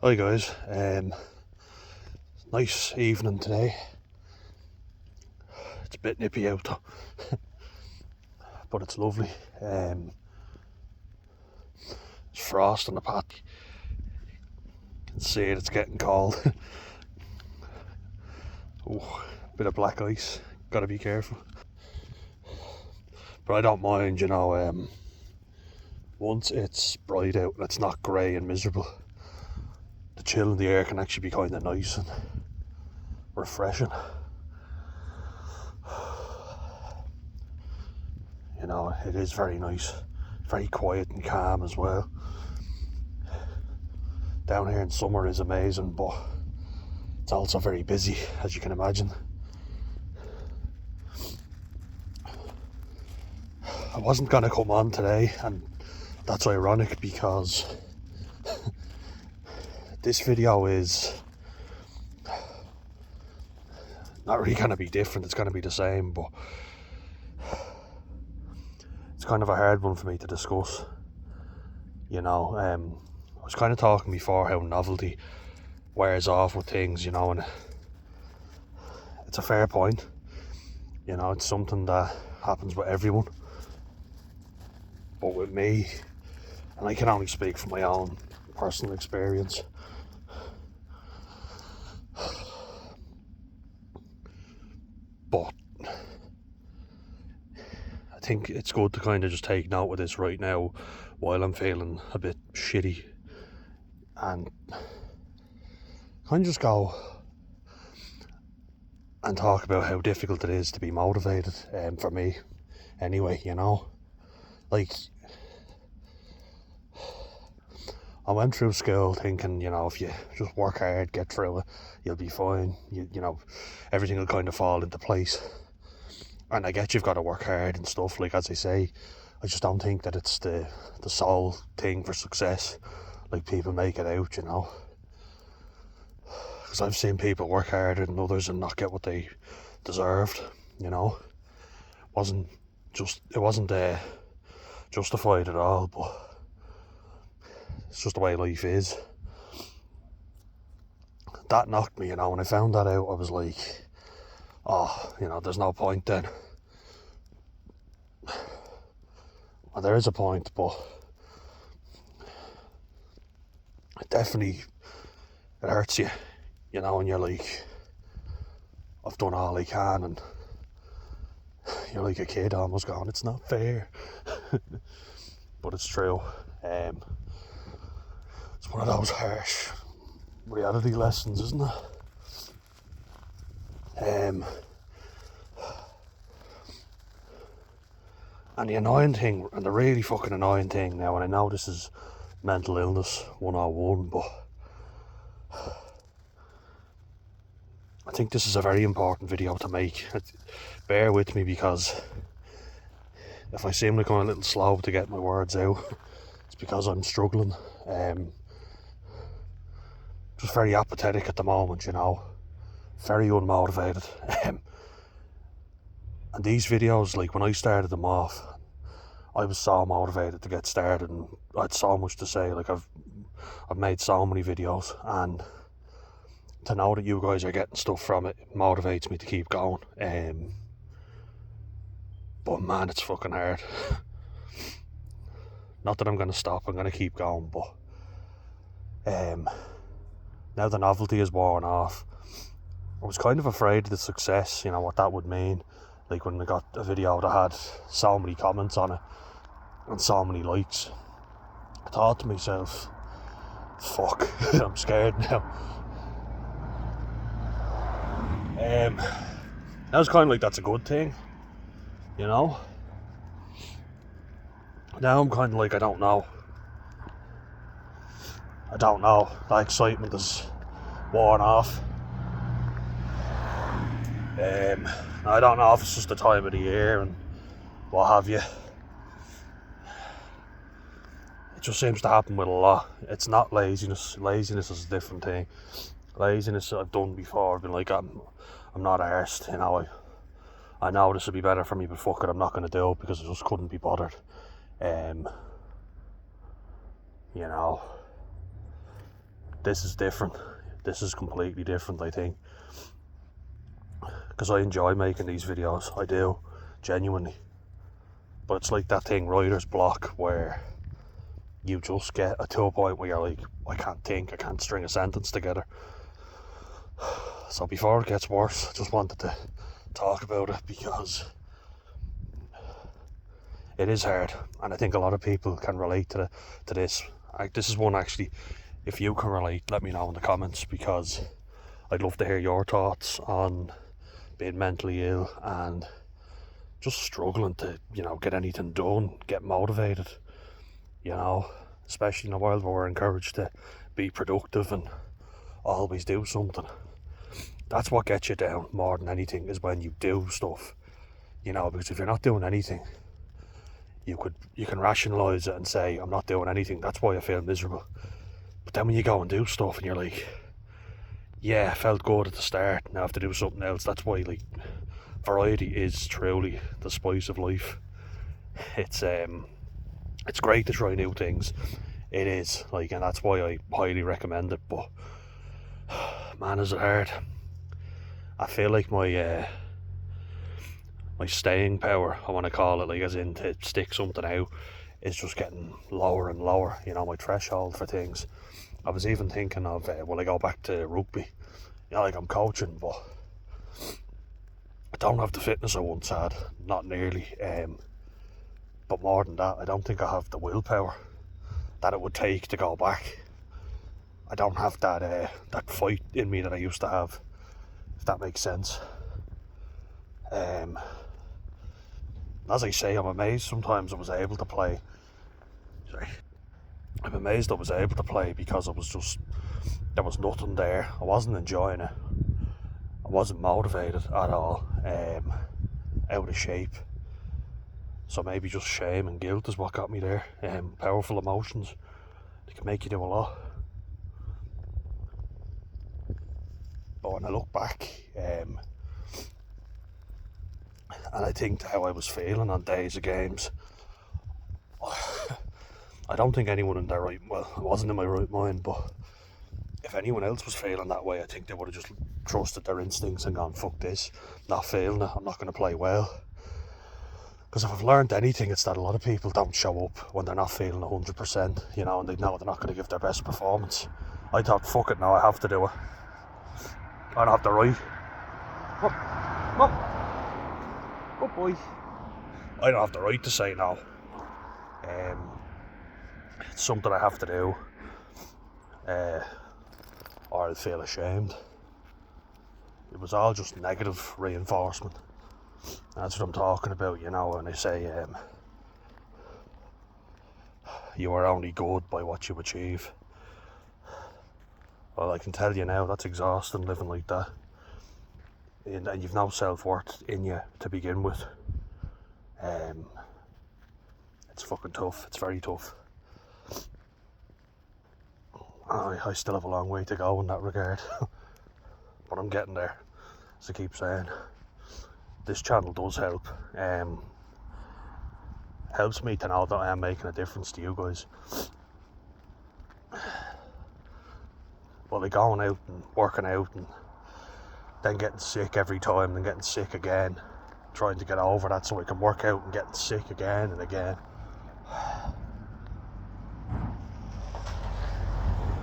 Hi guys, nice evening today. It's a bit nippy out though, but it's lovely. There's frost on the path. You can see it's getting cold. Oh, bit of black ice, gotta be careful. But I don't mind, once it's bright out and it's not grey and miserable, the chill in the air can actually be kind of nice and refreshing. It is very nice, very quiet and calm as well. Down here in summer is amazing, but it's also very busy, as you can imagine. I wasn't going to come on today, and that's ironic because this video is not really going to be different. It's going to be the same, but it's kind of a hard one for me to discuss. I was kind of talking before how novelty wears off with things, and it's a fair point. It's something that happens with everyone. But with me, and I can only speak from my own personal experience, but I think it's good to kind of just take note of this right now while I'm feeling a bit shitty, and kind of just go and talk about how difficult it is to be motivated, for me anyway. Like, I went through school thinking, if you just work hard, get through it, you'll be fine. Everything will kind of fall into place. And I get you've got to work hard and stuff, like, as I say. I just don't think that it's the sole thing for success, like people make it out, Because I've seen people work harder than others and not get what they deserved, It wasn't justified at all, but it's just the way life is. That knocked me, when I found that out, I was like, there's no point then. And there is a point, but it hurts you, and you're like, I've done all I can, and you're like a kid almost going, it's not fair. But it's true. It's one of those harsh reality lessons, isn't it? And the annoying thing, and the really fucking annoying thing now, and I know this is mental illness 101, but I think this is a very important video to make. Bear with me, because if I seem like I'm a little slow to get my words out, it's because I'm struggling. Just very apathetic at the moment, very unmotivated. And these videos, like when I started them off, I was so motivated to get started, and I had so much to say. Like, I've made so many videos, and to know that you guys are getting stuff from it motivates me to keep going. But man, it's fucking hard. Not that I'm going to stop, I'm going to keep going, but now the novelty is worn off. I was kind of afraid of the success, what that would mean. Like when I got a video that had so many comments on it and so many likes, I thought to myself, fuck, I'm scared now. I was kind of like, that's a good thing, Now I'm kind of like, I don't know. The excitement is worn off. I don't know if it's just the time of the year and what have you. It just seems to happen with a lot. It's not laziness. Laziness is a different thing. Laziness I've done before. I've been like, I'm not arsed, I know this would be better for me, but fuck it, I'm not going to do it because I just couldn't be bothered. this is different. This is completely different, I think, because I enjoy making these videos. I do, genuinely. But it's like that thing, writer's block, where you just get to a point where you're like, I can't think, I can't string a sentence together. So before it gets worse, I just wanted to talk about it, because it is hard, and I think a lot of people can relate to this. This is one, actually, if you can relate, let me know in the comments, because I'd love to hear your thoughts on being mentally ill and just struggling to, get anything done, get motivated, especially in a world where we're encouraged to be productive and always do something. That's what gets you down more than anything, is when you do stuff, because if you're not doing anything, you can rationalise it and say, I'm not doing anything, that's why I feel miserable. But then when you go and do stuff and you're like, yeah, I felt good at the start, now I have to do something else. That's why, variety is truly the spice of life. It's great to try new things. It is, and that's why I highly recommend it. But man, is it hard. I feel like my staying power, I want to call it, as in to stick something out, is just getting lower and lower. My threshold for things. I was even thinking of, will I go back to rugby? I'm coaching, but I don't have the fitness I once had, not nearly. But more than that, I don't think I have the willpower that it would take to go back. I don't have that fight in me that I used to have, if that makes sense. As I say, I'm amazed sometimes I was able to play. I'm amazed I was able to play, because there was nothing there. I wasn't enjoying it. I wasn't motivated at all. Out of shape. So maybe just shame and guilt is what got me there. Powerful emotions, they can make you do a lot. But when I look back, and I think how I was feeling on days of games, I don't think anyone in their right, well, I wasn't in my right mind, but if anyone else was feeling that way, I think they would have just trusted their instincts and gone, fuck this, not feeling it, I'm not going to play well. Because if I've learned anything, it's that a lot of people don't show up when they're not feeling 100%, and they know they're not going to give their best performance. I thought, fuck it, now I have to do it. I don't have the right. Good boy. I don't have the right to say no. It's something I have to do, or I'll feel ashamed. It was all just negative reinforcement. That's what I'm talking about, when I say you are only good by what you achieve. Well, I can tell you now, that's exhausting, living like that. And you've no self-worth in you to begin with. It's fucking tough. It's very tough. I still have a long way to go in that regard. But I'm getting there, as I keep saying. This channel does help. Helps me to know that I am making a difference to you guys. But going out and working out and then getting sick every time and getting sick again, trying to get over that so I can work out and getting sick again and again.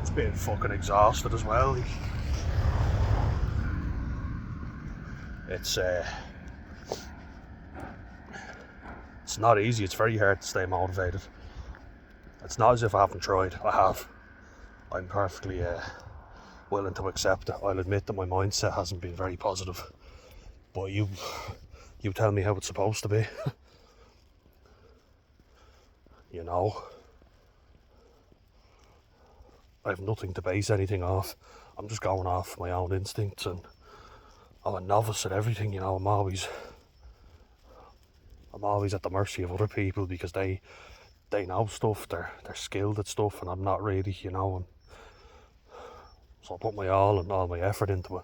It's being fucking exhausted as well. It's not easy. It's very hard to stay motivated. It's not as if I haven't tried. I have. I'm perfectly willing to accept it. I'll admit that my mindset hasn't been very positive. But you tell me how it's supposed to be. I have nothing to base anything off. I'm just going off my own instincts, and I'm a novice at everything. I'm always at the mercy of other people, because they know stuff, they're skilled at stuff, and I'm not really, and so I put my all and all my effort into it.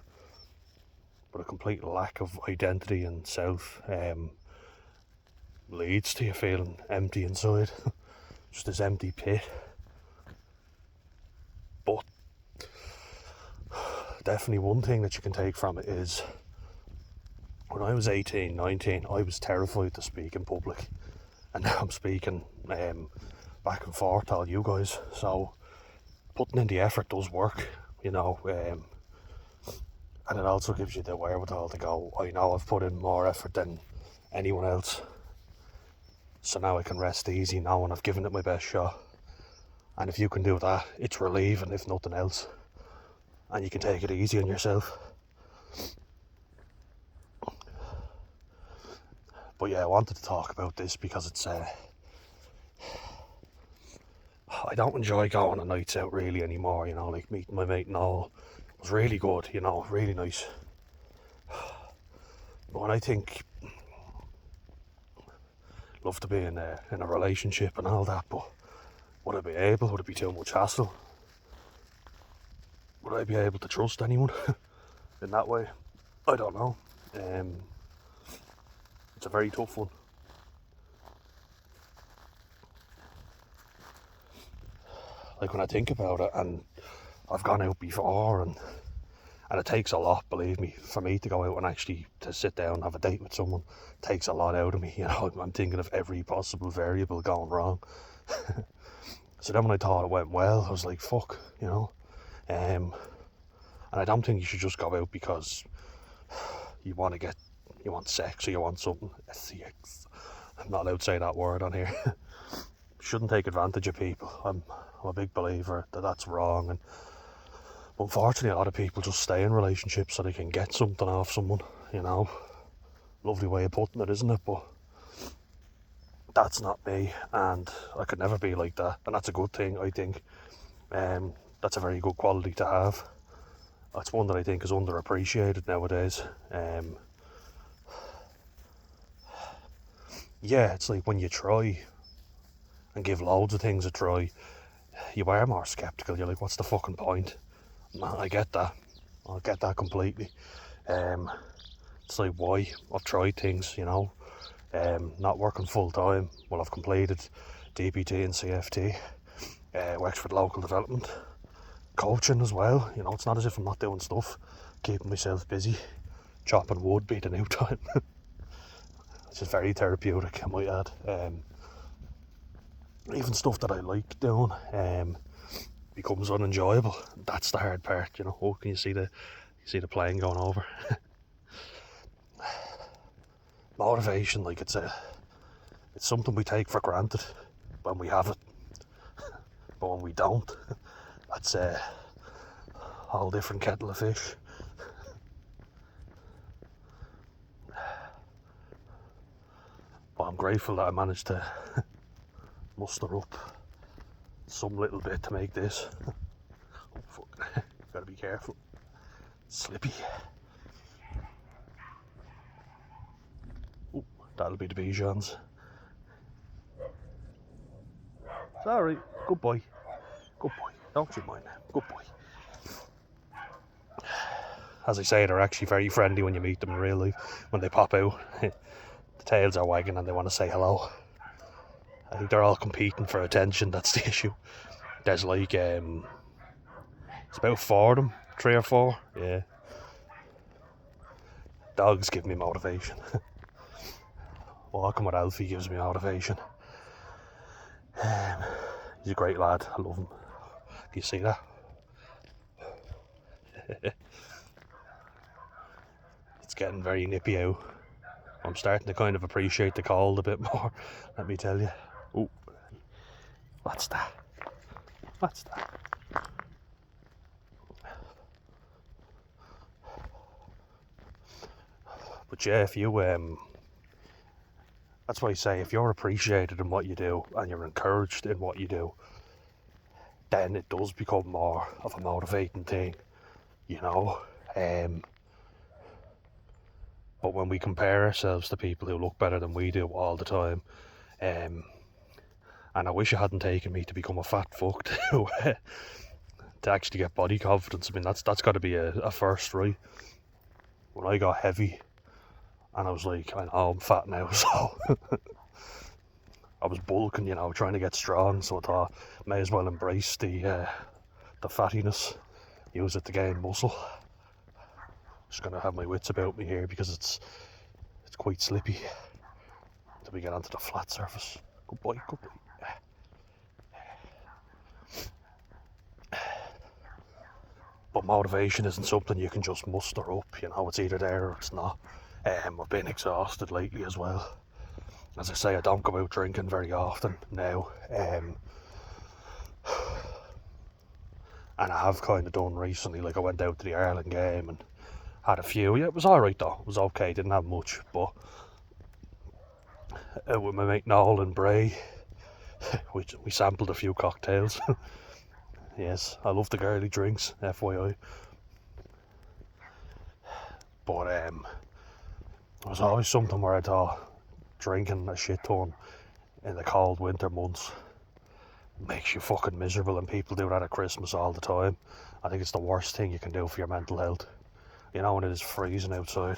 But a complete lack of identity and self leads to you feeling empty inside. Just this empty pit. But definitely one thing that you can take from it is when I was 18, 19, I was terrified to speak in public, and now I'm speaking back and forth to all you guys. So putting in the effort does work, and it also gives you the wherewithal to go, I know I've put in more effort than anyone else, so now I can rest easy knowing I've given it my best shot. And if you can do that, it's relieving if nothing else, and you can take it easy on yourself. But yeah, I wanted to talk about this because it's I don't enjoy going on nights out really anymore, like meeting my mate and all. It was really good, really nice. But when I think, love to be in a relationship and all that, but would I be able? Would it be too much hassle? Would I be able to trust anyone in that way? I don't know. It's a very tough one. Like when I think about it, and I've gone out before, and it takes a lot, believe me, for me to go out and actually to sit down and have a date with someone. It takes a lot out of me. I'm thinking of every possible variable going wrong. So then when I thought it went well, I was like, fuck, and I don't think you should just go out because you want sex or you want something. I'm not allowed to say that word on here. Shouldn't take advantage of people. I'm a big believer that that's wrong, and unfortunately a lot of people just stay in relationships so they can get something off someone, Lovely way of putting it, isn't it? But that's not me, and I could never be like that, and that's a good thing, I think. That's a very good quality to have. That's one that I think is underappreciated nowadays. Yeah, it's like when you try and give loads of things a try, you are more sceptical. You're like, what's the fucking point? I get that. I get that completely. It's like, why? I've tried things, not working full time. Well, I've completed DPT and CFT, Wexford Local Development, coaching as well. It's not as if I'm not doing stuff, keeping myself busy. Chopping wood be the new time. It's just very therapeutic, I might add. Even stuff that I like doing becomes unenjoyable. That's the hard part, Oh, can you see the plane going over? Motivation, like it's something we take for granted when we have it, but when we don't, that's a whole different kettle of fish. But I'm grateful that I managed to muster up some little bit to make this. Oh, fuck. Gotta be careful. Slippy. Ooh, that'll be the Bijans. Sorry. Good boy. Good boy. Don't you mind. Good boy. As I say, they're actually very friendly when you meet them in real life. When they pop out, the tails are wagging and they want to say hello. I think they're all competing for attention. That's the issue. There's like it's about 4 of them, 3 or 4. Yeah. Dogs give me motivation. Walking with Alfie gives me motivation. He's a great lad. I love him. Do you see that? It's getting very nippy out. I'm starting to kind of appreciate the cold a bit more, let me tell you. Oh, what's that? What's that? But yeah, if you that's why I say, if you're appreciated in what you do and you're encouraged in what you do, then it does become more of a motivating thing, But when we compare ourselves to people who look better than we do all the time, and I wish it hadn't taken me to become a fat fuck to actually get body confidence. I mean, that's got to be a first, right? When I got heavy, and I was like, I know I'm fat now, so I was bulking, trying to get strong. So I thought, may as well embrace the fattiness, use it to gain muscle. Just gonna have my wits about me here because it's quite slippy until we get onto the flat surface. Good boy, good boy. But motivation isn't something you can just muster up, you know, it's either there or it's not. I've been exhausted lately as well. As I say, I don't go out drinking very often now. And I have kind of done recently, like I went out to the Ireland game and had a few. Yeah, it was alright though, it was okay, didn't have much. But with my mate Noel and Bray, we sampled a few cocktails. Yes, I love the girly drinks, FYI. But it was always something where I thought drinking a shit ton in the cold winter months makes you fucking miserable, and people do that at Christmas all the time. I think it's the worst thing you can do for your mental health. You know, when it is freezing outside.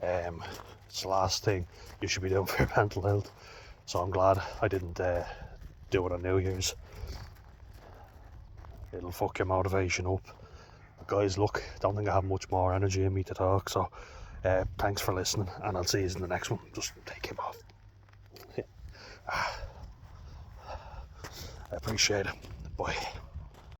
It's the last thing you should be doing for your mental health. So I'm glad I didn't do it on New Year's. It'll fuck your motivation up. But guys, look, don't think I have much more energy in me to talk, so thanks for listening, and I'll see you in the next one. Just take him off. I appreciate it. Bye.